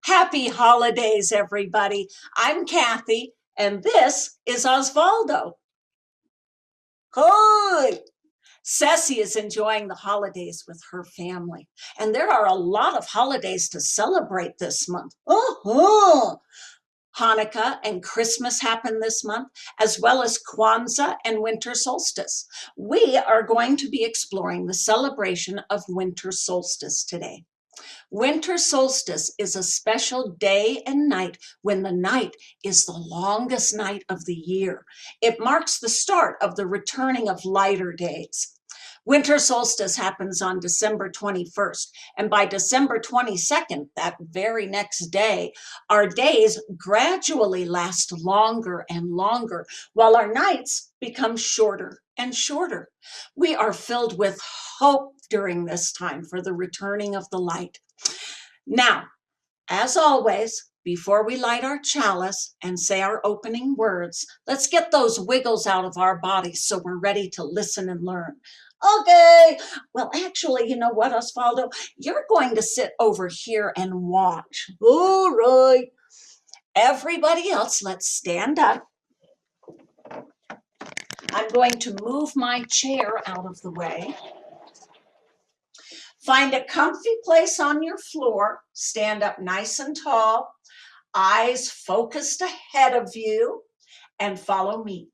Happy holidays, everybody. I'm Kathy, and this is Osvaldo. Hi. Ceci is enjoying the holidays with her family, and there are a lot of holidays to celebrate this month. Hanukkah and Christmas happen this month, as well as Kwanzaa and winter solstice. We are going to be exploring the celebration of winter solstice today. Winter solstice is a special day and night when the night is the longest night of the year. It marks the start of the returning of lighter days. Winter solstice happens on December 21st, and by December 22nd, that very next day, our days gradually last longer and longer, while our nights become shorter and shorter. We are filled with hope during this time for the returning of the light. Now, as always, before we light our chalice and say our opening words, let's get those wiggles out of our bodies so we're ready to listen and learn. Okay, well, actually, you know what, Osvaldo? You're going to sit over here and watch. All right. Everybody else, let's stand up. I'm going to move my chair out of the way. Find a comfy place on your floor. Stand up nice and tall. Eyes focused ahead of you. And follow me.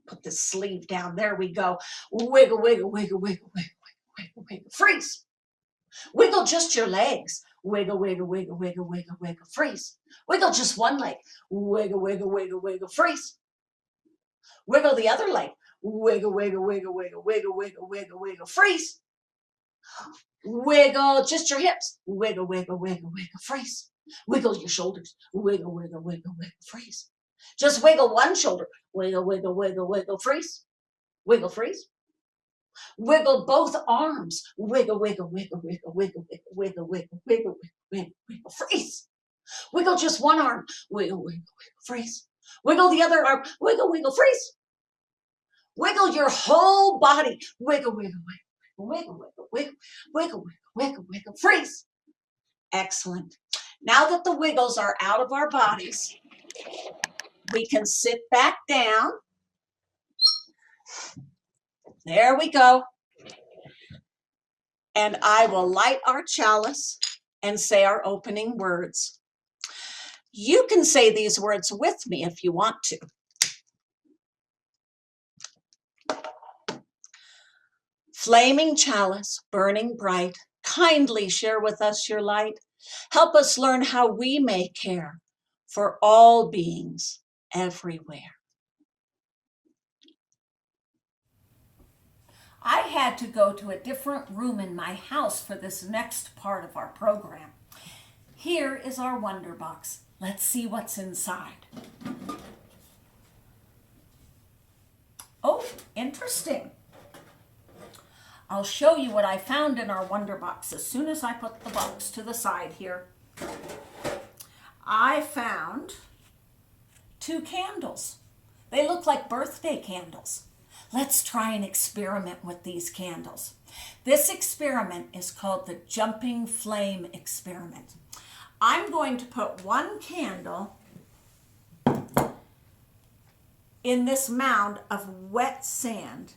Put the sleeve down. There we go. Wiggle, wiggle, wiggle, wiggle, wiggle, wiggle, wiggle. Freeze. Wiggle just your legs. Wiggle, wiggle, wiggle, wiggle, wiggle, wiggle. Freeze. Wiggle just one leg. Wiggle, wiggle, wiggle, wiggle. Freeze. Wiggle the other leg. Wiggle, wiggle, wiggle, wiggle, wiggle, wiggle, wiggle, wiggle. Freeze. Wiggle just your hips. Wiggle, wiggle, wiggle, wiggle. Freeze. Wiggle your shoulders. Wiggle, wiggle, wiggle, wiggle. Freeze. Just wiggle one shoulder. Wiggle, wiggle, wiggle, wiggle, freeze. Wiggle, freeze. Wiggle both arms. Wiggle, wiggle, wiggle, wiggle, wiggle, wiggle, wiggle, wiggle, wiggle, wiggle, wiggle, freeze. Wiggle just one arm. Wiggle, wiggle, wiggle, freeze. Wiggle the other arm. Wiggle, wiggle, freeze. Wiggle your whole body. Wiggle, wiggle, wiggle, wiggle, wiggle, wiggle, wiggle, wiggle, wiggle, freeze. Excellent. Now that the wiggles are out of our bodies, we can sit back down. There we go. And I will light our chalice and say our opening words. You can say these words with me if you want to. Flaming chalice, burning bright, kindly share with us your light. Help us learn how we may care for all beings everywhere. I had to go to a different room in my house for this next part of our program. Here is our wonder box. Let's see what's inside. Oh, interesting. I'll show you what I found in our wonder box as soon as I put the box to the side here. I found 2 candles. They look like birthday candles. Let's try an experiment with these candles. This experiment is called the jumping flame experiment. I'm going to put 1 candle in this mound of wet sand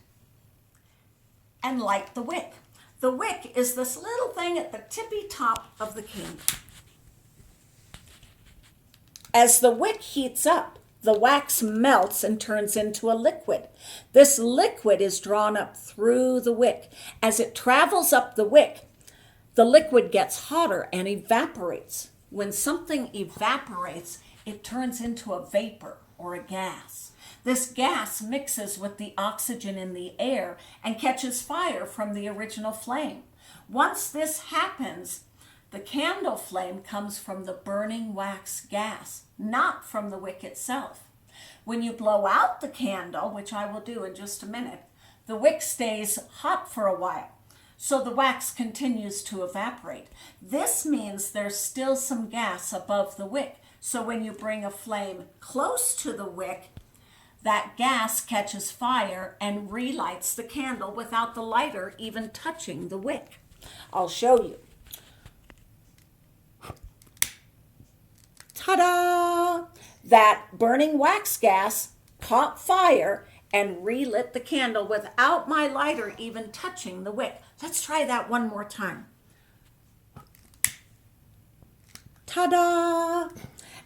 and light the wick. The wick is this little thing at the tippy top of the candle. As the wick heats up, the wax melts and turns into a liquid. This liquid is drawn up through the wick. As it travels up the wick, the liquid gets hotter and evaporates. When something evaporates, it turns into a vapor or a gas. This gas mixes with the oxygen in the air and catches fire from the original flame. Once this happens, the candle flame comes from the burning wax gas, not from the wick itself. When you blow out the candle, which I will do in just a minute, the wick stays hot for a while, so the wax continues to evaporate. This means there's still some gas above the wick, so when you bring a flame close to the wick, that gas catches fire and relights the candle without the lighter even touching the wick. I'll show you. that burning wax gas caught fire and relit the candle without my lighter even touching the wick. Let's try that one more time. Ta-da!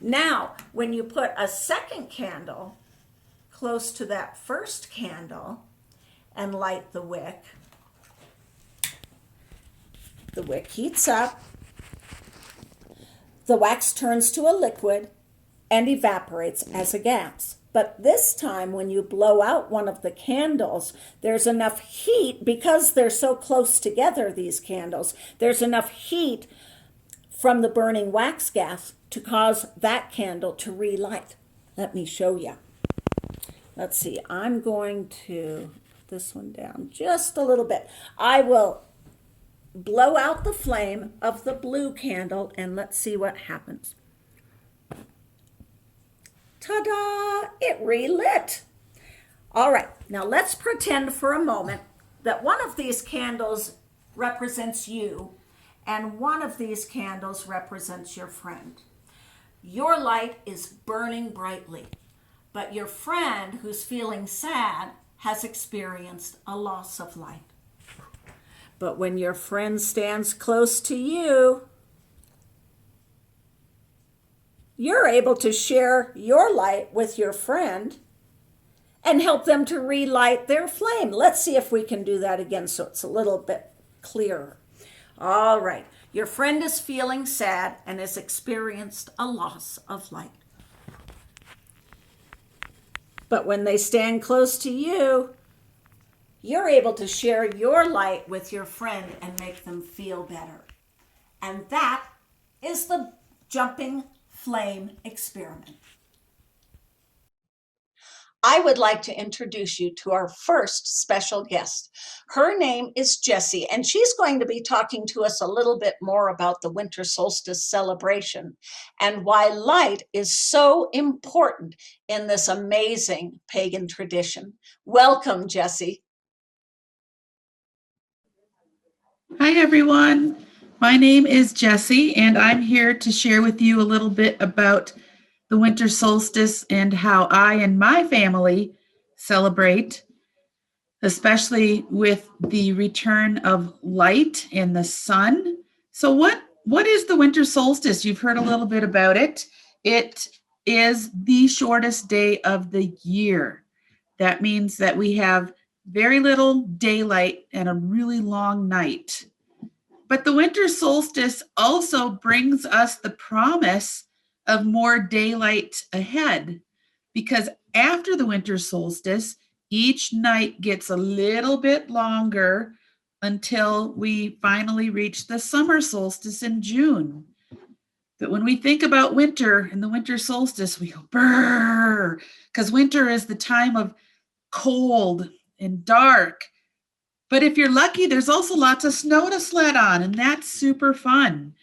Now, when you put a second candle close to that first candle and light the wick heats up, the wax turns to a liquid and evaporates as a gas. But this time, when you blow out one of the candles, there's enough heat, because they're so close together, these candles, there's enough heat from the burning wax gas to cause that candle to relight. Let me show you. Let's see, I'm going to put this one down just a little bit. I will blow out the flame of the blue candle and let's see what happens. Ta-da! It relit. All right, now let's pretend for a moment that one of these candles represents you and one of these candles represents your friend. Your light is burning brightly, but your friend who's feeling sad has experienced a loss of light. But when your friend stands close to you, you're able to share your light with your friend and help them to relight their flame. Let's see if we can do that again so it's a little bit clearer. All right, your friend is feeling sad and has experienced a loss of light. But when they stand close to you, you're able to share your light with your friend and make them feel better. And that is the jumping flame experiment. I would like to introduce you to our first special guest. Her name is Jessie, and she's going to be talking to us a little bit more about the winter solstice celebration and why light is so important in this amazing pagan tradition. Welcome, Jessie. Hi, everyone. My name is Jessie, and I'm here to share with you a little bit about the winter solstice and how I and my family celebrate, especially with the return of light and the sun. So what is the winter solstice? You've heard a little bit about it. It is the shortest day of the year. That means that we have very little daylight and a really long night. But the winter solstice also brings us the promise of more daylight ahead, because after the winter solstice, each night gets a little bit longer until we finally reach the summer solstice in June. But when we think about winter and the winter solstice, we go, brrr, because winter is the time of cold and dark. But if you're lucky, there's also lots of snow to sled on, and that's super fun.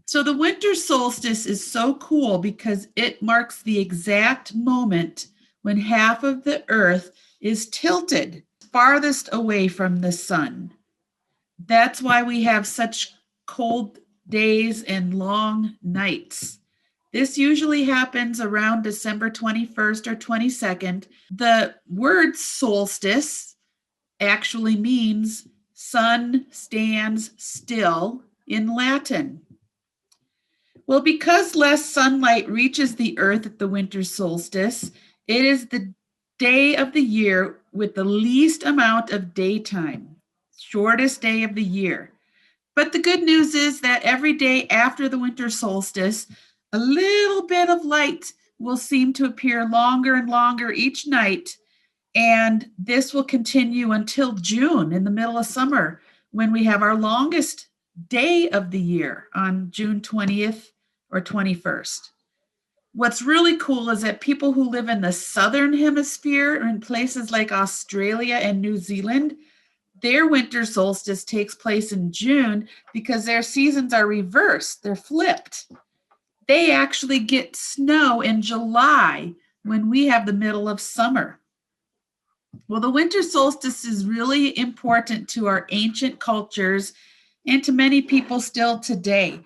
So the winter solstice is so cool because it marks the exact moment when half of the earth is tilted farthest away from the sun. That's why we have such cold days and long nights. This usually happens around December 21st or 22nd. The word solstice actually means sun stands still in Latin. Well, because less sunlight reaches the earth at the winter solstice, it is the day of the year with the least amount of daytime, shortest day of the year. But the good news is that every day after the winter solstice, a little bit of light will seem to appear longer and longer each night. And this will continue until June, in the middle of summer, when we have our longest day of the year on June 20th or 21st. What's really cool is that people who live in the southern hemisphere or in places like Australia and New Zealand, their winter solstice takes place in June because their seasons are reversed, they're flipped. They actually get snow in July when we have the middle of summer. Well, the winter solstice is really important to our ancient cultures and to many people still today,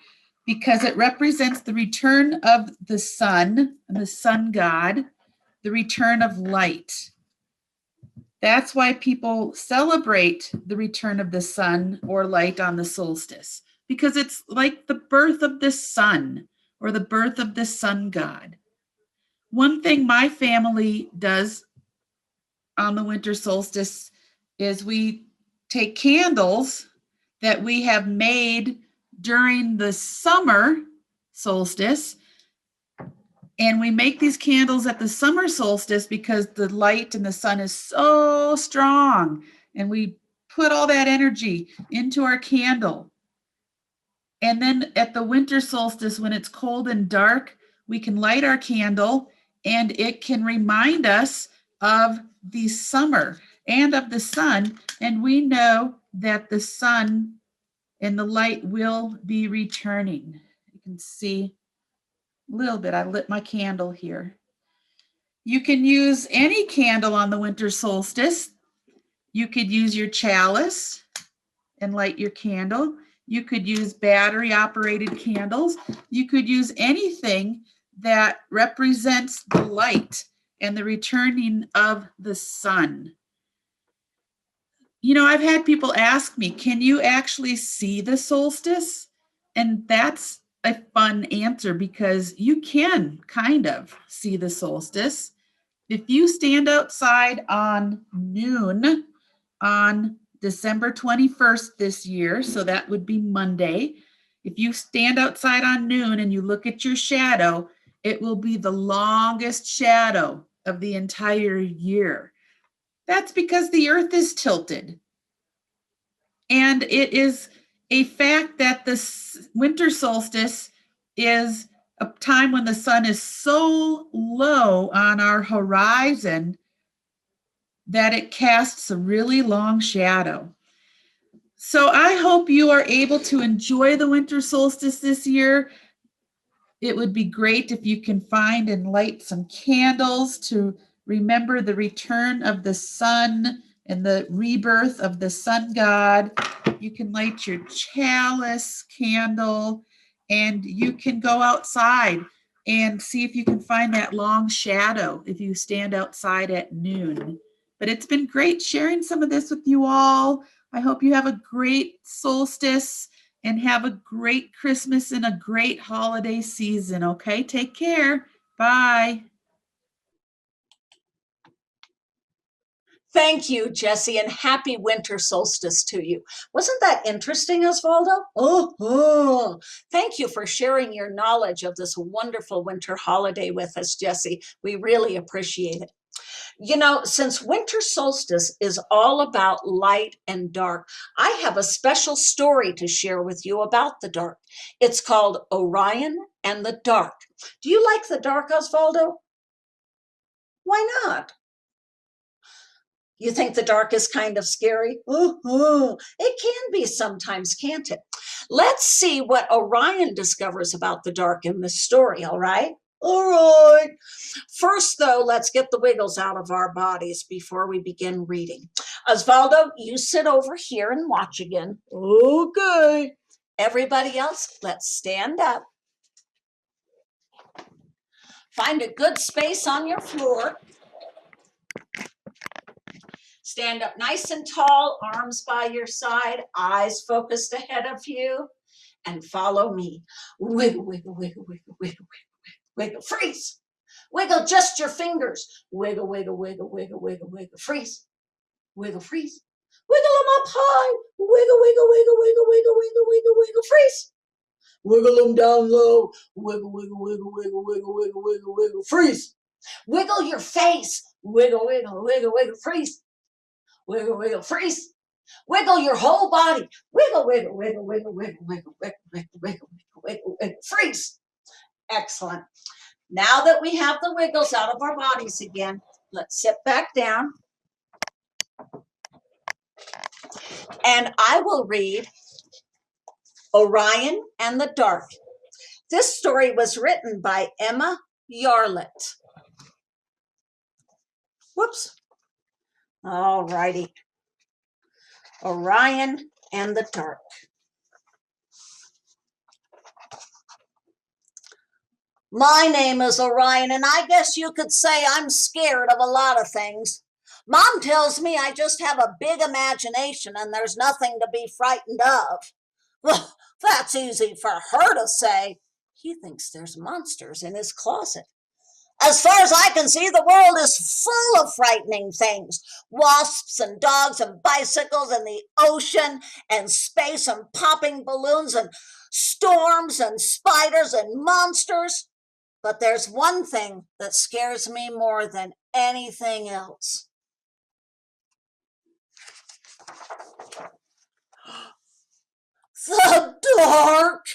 because it represents the return of the sun, the sun god, the return of light. That's why people celebrate the return of the sun or light on the solstice, because it's like the birth of the sun or the birth of the sun god. One thing my family does on the winter solstice is we take candles that we have made during the summer solstice, and we make these candles at the summer solstice because the light and the sun is so strong, and we put all that energy into our candle. And then at the winter solstice, when it's cold and dark, we can light our candle, and it can remind us of the summer and of the sun. And we know that the sun and the light will be returning. You can see a little bit. I lit my candle here. You can use any candle on the winter solstice. You could use your chalice and light your candle. You could use battery operated candles. You could use anything that represents the light and the returning of the sun. You know, I've had people ask me, can you actually see the solstice? And that's a fun answer, because you can kind of see the solstice. If you stand outside on noon on December 21st this year, so that would be Monday, if you stand outside on noon and you look at your shadow, it will be the longest shadow of the entire year. That's because the earth is tilted. And it is a fact that the winter solstice is a time when the sun is so low on our horizon that it casts a really long shadow. So I hope you are able to enjoy the winter solstice this year. It would be great if you can find and light some candles to remember the return of the sun and the rebirth of the sun god. You can light your chalice candle, and you can go outside and see if you can find that long shadow if you stand outside at noon. But it's been great sharing some of this with you all. I hope you have a great solstice and have a great Christmas and a great holiday season. Okay, take care. Bye. Thank you, Jessie, and happy winter solstice to you. Wasn't that interesting, Osvaldo? Oh, thank you for sharing your knowledge of this wonderful winter holiday with us, Jessie. We really appreciate it. You know, since winter solstice is all about light and dark, I have a special story to share with you about the dark. It's called Orion and the Dark. Do you like the dark, Osvaldo? Why not? You think the dark is kind of scary? It can be sometimes, can't it? Let's see what Orion discovers about the dark in this story, all right? All right. First, though, let's get the wiggles out of our bodies before we begin reading. Osvaldo, you sit over here and watch again. Okay. Everybody else, let's stand up. Find a good space on your floor. Stand up nice and tall, arms by your side, eyes focused ahead of you, and follow me. Wiggle, wiggle, wiggle, wiggle, wiggle, wiggle, wiggle, freeze. Wiggle just your fingers. Wiggle, wiggle, wiggle, wiggle, wiggle, wiggle, freeze. Wiggle, freeze. Wiggle them up high. Wiggle, wiggle, wiggle, wiggle, wiggle, wiggle, wiggle, wiggle, freeze. Wiggle them down low. Wiggle, wiggle, wiggle, wiggle, wiggle, wiggle, wiggle, wiggle, freeze. Wiggle your face. Wiggle, wiggle, wiggle, wiggle, freeze. Wiggle, wiggle, freeze. Wiggle your whole body. Wiggle, wiggle, wiggle, wiggle, wiggle, wiggle, wiggle, wiggle, wiggle, wiggle, wiggle, freeze. Excellent. Now that we have the wiggles out of our bodies again, let's sit back down. And I will read Orion and the Dark. This story was written by Emma Yarlett. Whoops. All righty. Orion and the Dark. My name is Orion, and I guess you could say I'm scared of a lot of things. Mom tells me I just have a big imagination and there's nothing to be frightened of. Well, that's easy for her to say. He thinks there's monsters in his closet. As far as I can see, the world is full of frightening things. Wasps and dogs and bicycles and the ocean and space and popping balloons and storms and spiders and monsters. But there's one thing that scares me more than anything else. The dark.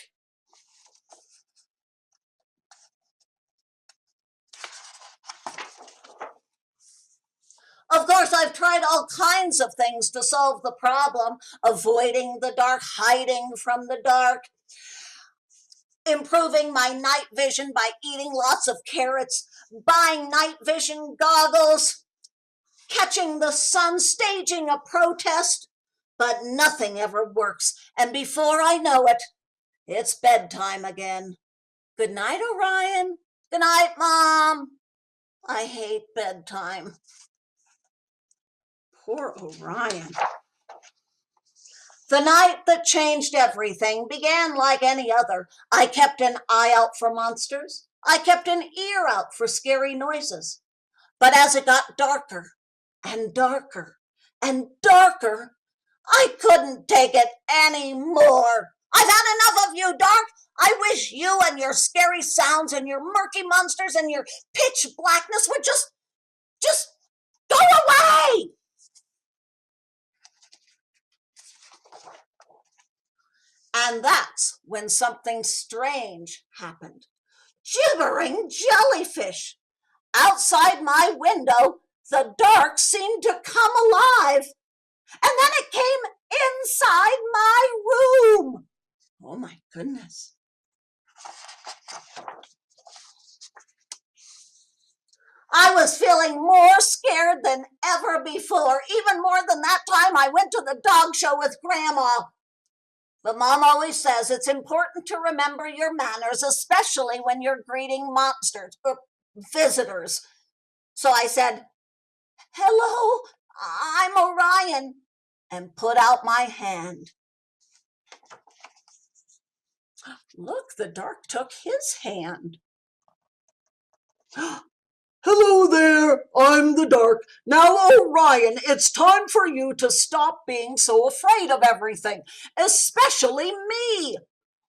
Of course, I've tried all kinds of things to solve the problem: avoiding the dark, hiding from the dark, improving my night vision by eating lots of carrots, buying night vision goggles, catching the sun, staging a protest. But nothing ever works, and before I know it, it's bedtime again. Good night, Orion. Good night, Mom. I hate bedtime. Poor Orion. The night that changed everything began like any other. I kept an eye out for monsters. I kept an ear out for scary noises. But as it got darker and darker and darker, I couldn't take it anymore. I've had enough of you, dark. I wish you and your scary sounds and your murky monsters and your pitch blackness would just go away. And that's when something strange happened. Gibbering jellyfish. Outside my window, the dark seemed to come alive. And then it came inside my room. Oh my goodness. I was feeling more scared than ever before, even more than that time I went to the dog show with Grandma. But Mom always says it's important to remember your manners, especially when you're greeting monsters or visitors. So I said, "Hello, I'm Orion," and put out my hand. Look, the dark took his hand. "Hello there, I'm the dark. Now, Orion, it's time for you to stop being so afraid of everything, especially me.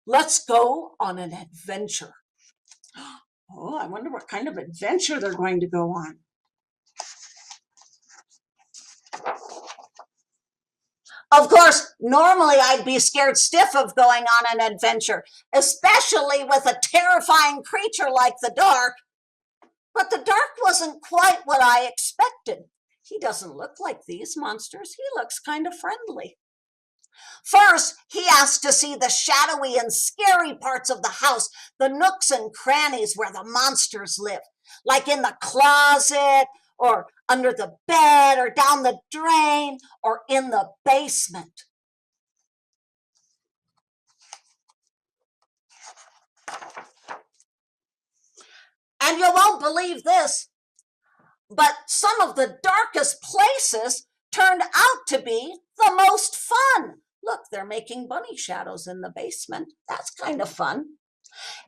Let's go on an adventure." Oh, I wonder what kind of adventure they're going to go on. Of course, normally I'd be scared stiff of going on an adventure, especially with a terrifying creature like the dark. But the dark wasn't quite what I expected. He doesn't look like these monsters. He looks kind of friendly. First, he asked to see the shadowy and scary parts of the house, the nooks and crannies where the monsters live, like in the closet or under the bed or down the drain or in the basement. And you won't believe this, but some of the darkest places turned out to be the most fun. Look, they're making bunny shadows in the basement. That's kind of fun.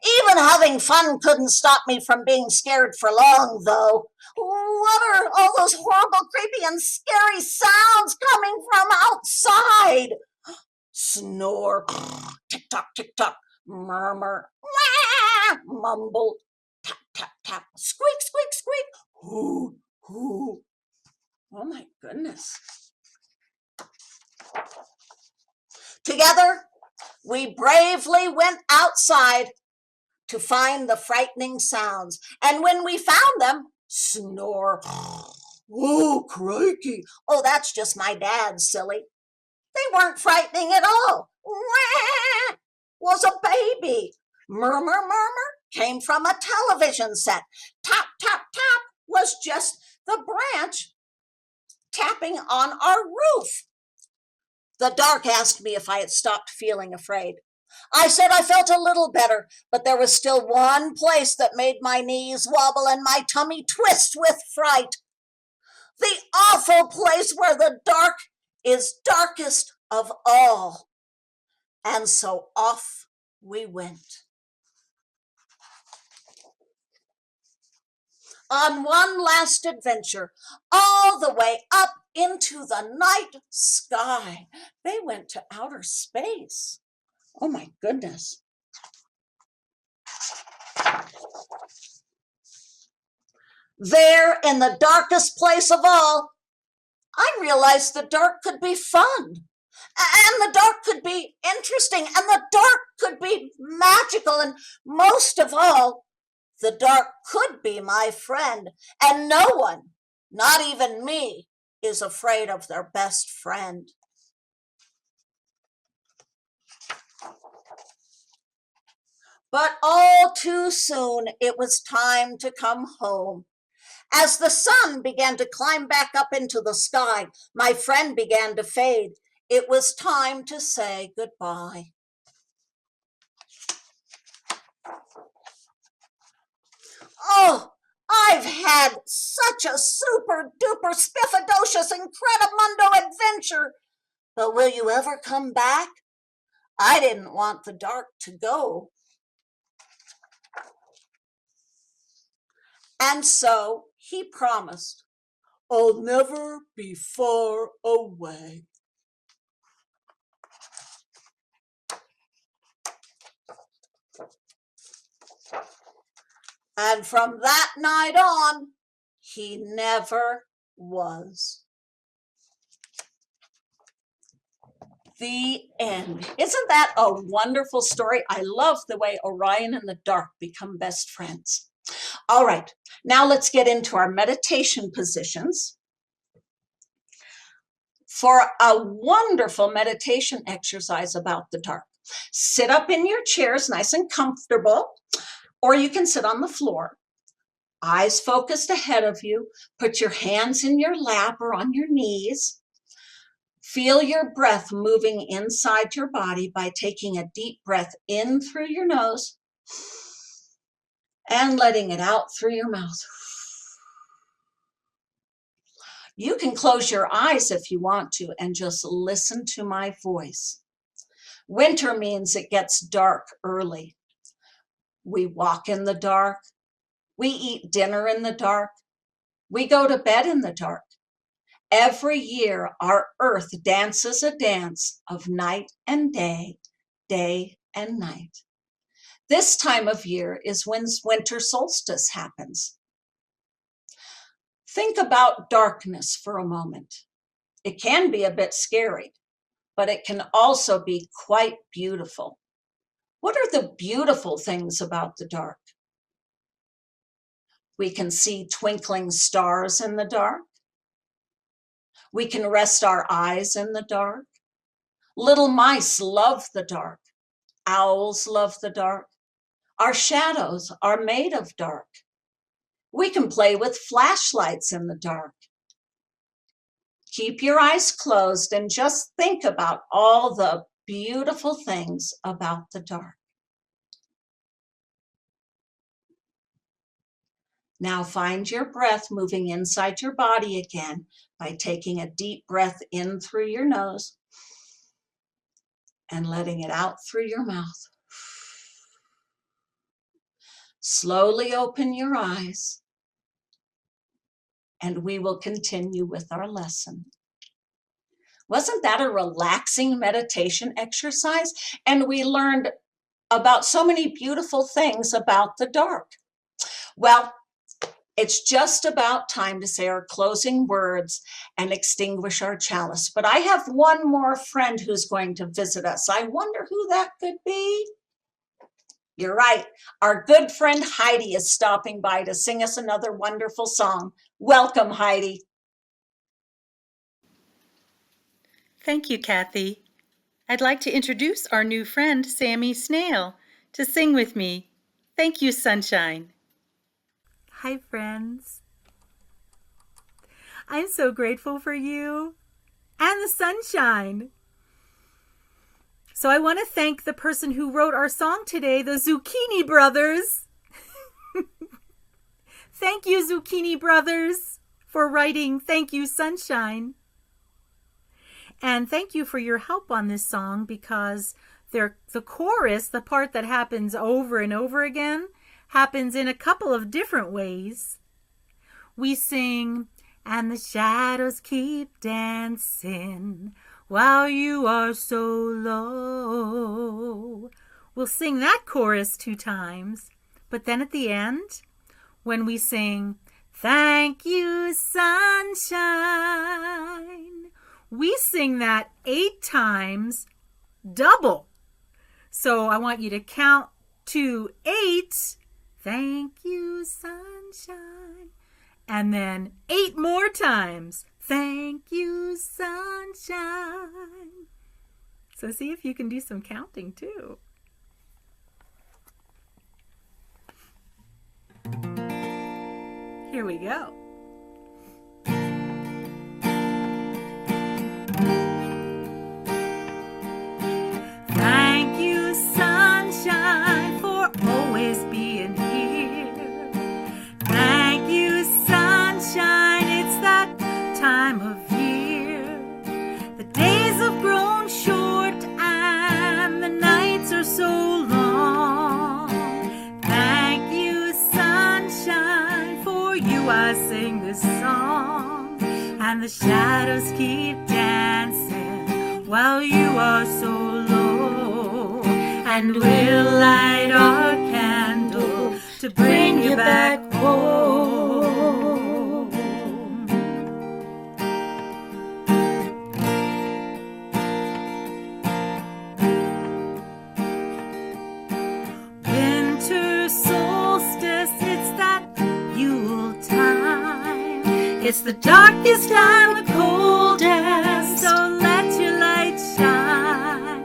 Even having fun couldn't stop me from being scared for long, though. What are all those horrible, creepy, and scary sounds coming from outside? Snore, tick-tock, tick-tock, murmur, wah, mumble, tap, tap, tap, squeak, squeak, squeak, hoo, hoo. Oh my goodness. Together, we bravely went outside to find the frightening sounds. And when we found them, snore, oh, crikey. Oh, that's just my dad, silly. They weren't frightening at all. Wah, was a baby. Murmur, murmur came from a television set. Tap, tap, tap was just the branch tapping on our roof. The dark asked me if I had stopped feeling afraid. I said I felt a little better, but there was still one place that made my knees wobble and my tummy twist with fright. The awful place where the dark is darkest of all. And so off we went. On one last adventure, all the way up into the night sky. They went to outer space. Oh my goodness. There, in the darkest place of all, I realized the dark could be fun, and the dark could be interesting, and the dark could be magical, and most of all, the dark could be my friend, and no one, not even me, is afraid of their best friend. But all too soon, it was time to come home. As the sun began to climb back up into the sky, my friend began to fade. It was time to say goodbye. Oh, I've had such a super duper spiffadocious incredimundo adventure. But will you ever come back? I didn't want the dark to go. And so he promised, I'll never be far away. And from that night on, he never was. The end. Isn't that a wonderful story? I love the way Orion and the dark become best friends. All right, now let's get into our meditation positions. For a wonderful meditation exercise about the dark, sit up in your chairs nice and comfortable, or you can sit on the floor. Eyes focused ahead of you. Put your hands in your lap or on your knees. Feel your breath moving inside your body by taking a deep breath in through your nose and letting it out through your mouth. You can close your eyes if you want to and just listen to my voice. Winter means it gets dark early. We walk in the dark. We eat dinner in the dark. We go to bed in the dark. Every year, our earth dances a dance of night and day, day and night. This time of year is when winter solstice happens. Think about darkness for a moment. It can be a bit scary, but it can also be quite beautiful. What are the beautiful things about the dark? We can see twinkling stars in the dark. We can rest our eyes in the dark. Little mice love the dark. Owls love the dark. Our shadows are made of dark. We can play with flashlights in the dark. Keep your eyes closed and just think about all the beautiful things about the dark. Now find your breath moving inside your body again by taking a deep breath in through your nose and letting it out through your mouth. Slowly open your eyes, and we will continue with our lesson. Wasn't that a relaxing meditation exercise? And we learned about so many beautiful things about the dark. Well, it's just about time to say our closing words and extinguish our chalice. But I have one more friend who's going to visit us. I wonder who that could be. You're right. Our good friend Heidi is stopping by to sing us another wonderful song. Welcome, Heidi. Thank you, Kathy. I'd like to introduce our new friend, Sammy Snail, to sing with me. Thank you, Sunshine. Hi, friends. I'm so grateful for you and the sunshine. So I want to thank the person who wrote our song today, the Zucchini Brothers. Thank you, Zucchini Brothers, for writing Thank You, Sunshine. And thank you for your help on this song, because the chorus, the part that happens over and over again, happens in a couple of different ways. We sing, and the shadows keep dancing while you are so low. We'll sing that chorus 2 times, but then at the end, when we sing, thank you, sunshine, we sing that 8 times double. So I want you to count to 8. Thank you, sunshine. And then 8 more times. Thank you, sunshine. So see if you can do some counting too. Here we go. Thank you, sunshine, for always being here. Thank you, sunshine, it's that time of year. The days have grown short and the nights are so long. Thank you, sunshine, for you I sing this song. And the shadows keep dancing while you are so low. And we'll light our candle to bring you back home. Winter solstice, it's that Yule time. It's the darkest time, the coldest, so let your light shine.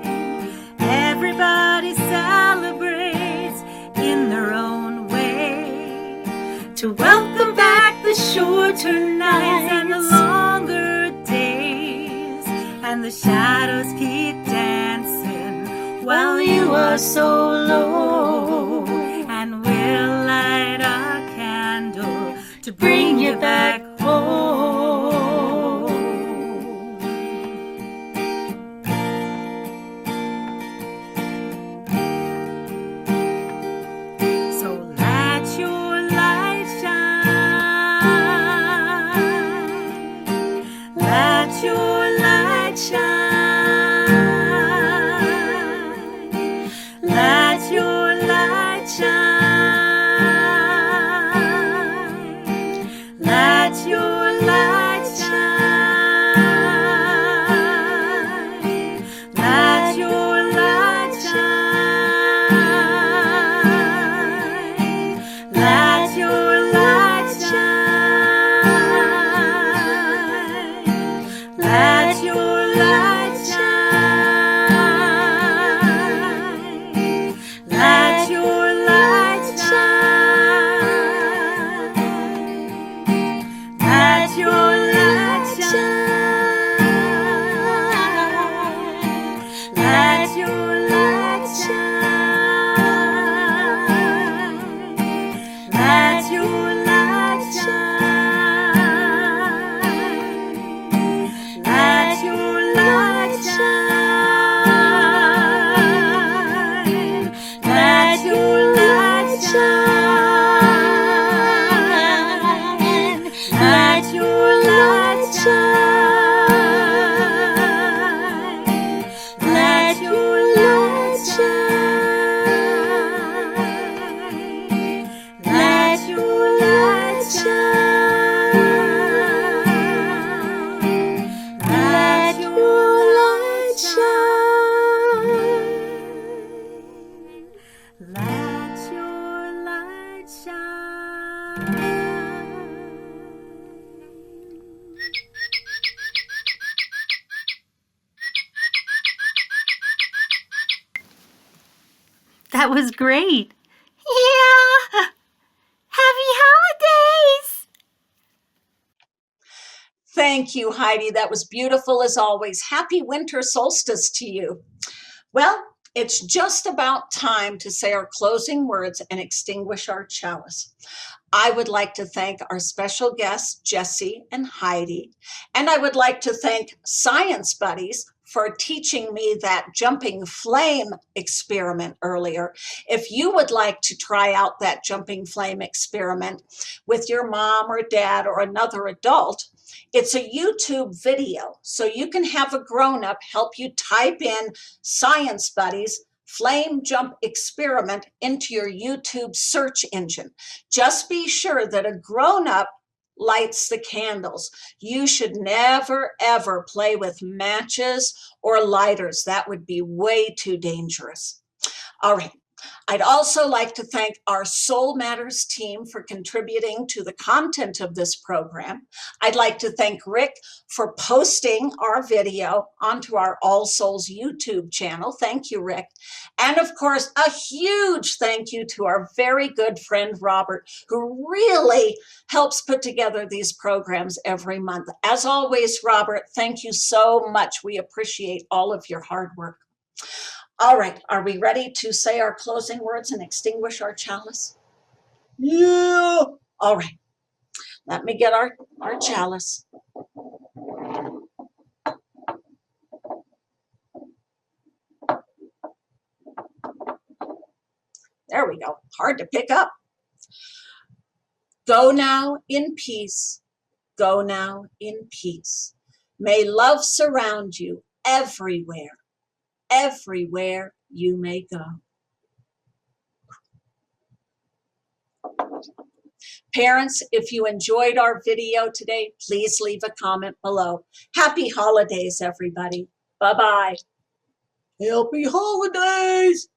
Everybody celebrates in their own way to welcome back the shorter nights and the longer days. And the shadows keep dancing while you are so low. And we'll light our candle to bring you back home. So let your light shine. Let your light shine. Let your light shine. Let your light shine. Let your light shine. Let your light shine. Let your light shine. Let your light shine. Let your light shine. Let your light shine. Let your light shine. Let your light shine. Let your light shine. Let your light shine. Let your light shine. Let your light shine. Let your light shine. Let your light shine. That was great. Yeah. Happy holidays. Thank you, Heidi. That was beautiful as always. Happy winter solstice to you. Well, it's just about time to say our closing words and extinguish our chalice. I would like to thank our special guests, Jessie and Heidi, and I would like to thank Science Buddies for teaching me that jumping flame experiment earlier. If you would like to try out that jumping flame experiment with your mom or dad or another adult, it's a YouTube video, so you can have a grown-up help you type in Science Buddies flame jump experiment into your YouTube search engine. Just be sure that a grown-up lights the candles. You should never, ever play with matches or lighters. That would be way too dangerous. All right. I'd also like to thank our Soul Matters team for contributing to the content of this program. I'd like to thank Rick for posting our video onto our All Souls YouTube channel. Thank you, Rick. And of course, a huge thank you to our very good friend, Robert, who really helps put together these programs every month. As always, Robert, thank you so much. We appreciate all of your hard work. All right, are we ready to say our closing words and extinguish our chalice? Yeah. All right, let me get our chalice. There we go, hard to pick up. Go now in peace, go now in peace. May love surround you everywhere, everywhere you may go. Parents, if you enjoyed our video today, please leave a comment below. Happy holidays, everybody. Bye-bye. Happy holidays.